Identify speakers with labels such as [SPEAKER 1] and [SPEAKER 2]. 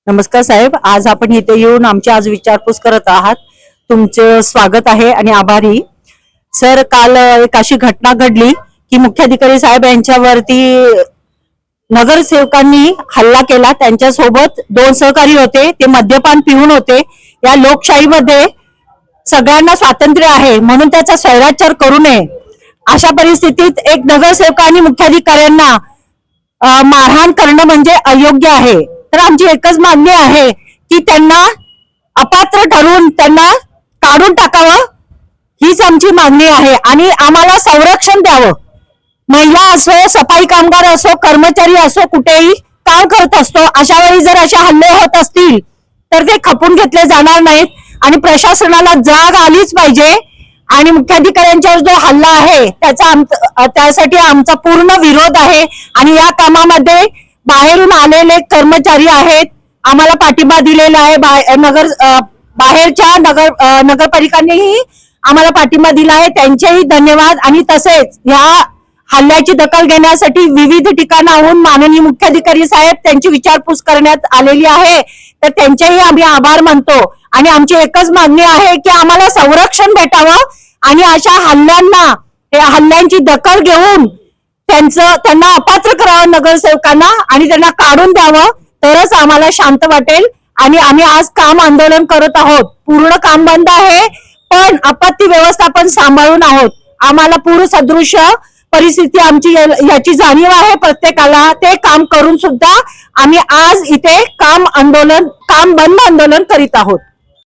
[SPEAKER 1] नमस्कार साहेब, आज आपण इथे येऊन आमची आज विचारपूस करत आहात. तुमचं स्वागत आहे आणि आभारी. सर, काल एक अशी घटना घडली की मुख्याधिकारी साहेब यांच्यावरती नगरसेवकांनी हल्ला केला. त्यांच्यासोबत 2 सहकारी होते, ते मद्यपान पिऊन होते. या लोकशाहीमध्ये सगळ्यांना स्वातंत्र्य आहे, म्हणून त्याचा स्वैराचार करू नये. अशा परिस्थितीत एक नगरसेवक आणि मुख्याधिकाऱ्यांना मारहाण करणं म्हणजे अयोग्य आहे. तर आमची एकच मागणी आहे की त्यांना अपात्र ठरवून त्यांना काढून टाकावं, हीच आमची मागणी आहे. आणि आम्हाला संरक्षण द्यावं. महिला असो, सफाई कामगार असो, कर्मचारी असो, कुठेही काम करत असतो, अशा वेळी जर असे हल्ले होत असतील तर ते खपून घेतले जाणार नाहीत आणि प्रशासनाला जाग आलीच पाहिजे. आणि मुख्याधिकाऱ्यांच्यावर जो हल्ला आहे त्यासाठी आमचा पूर्ण विरोध आहे. आणि या कामामध्ये बाहेरून आलेले कर्मचारी आहेत, आम्हाला पाठिंबा दिलेला आहे. बाहेरच्या नगरपालिकांनीही आम्हाला पाठिंबा दिला आहे, त्यांचेही धन्यवाद. आणि तसेच ह्या हल्ल्याची दखल घेण्यासाठी विविध ठिकाणाहून माननीय मुख्याधिकारी साहेब त्यांची विचारपूस करण्यात आलेली आहे, तर त्यांचेही आम्ही आभार मानतो. आणि आमची एकच मागणी आहे की आम्हाला संरक्षण भेटावं आणि अशा हल्ल्यांची दखल घेऊन त्यांना अपात्र करावं नगरसेवकांना आणि त्यांना काढून द्यावं, तरच आम्हाला शांत वाटेल. आणि आम्ही आज काम आंदोलन करत आहोत. पूर्ण काम बंद आहे, पण आपत्ती व्यवस्थापन सांभाळून आहोत. आम्हाला पूर सदृश परिस्थिती आमची याची जाणीव आहे प्रत्येकाला. ते काम करून सुद्धा आम्ही आज इथे काम बंद आंदोलन करीत आहोत.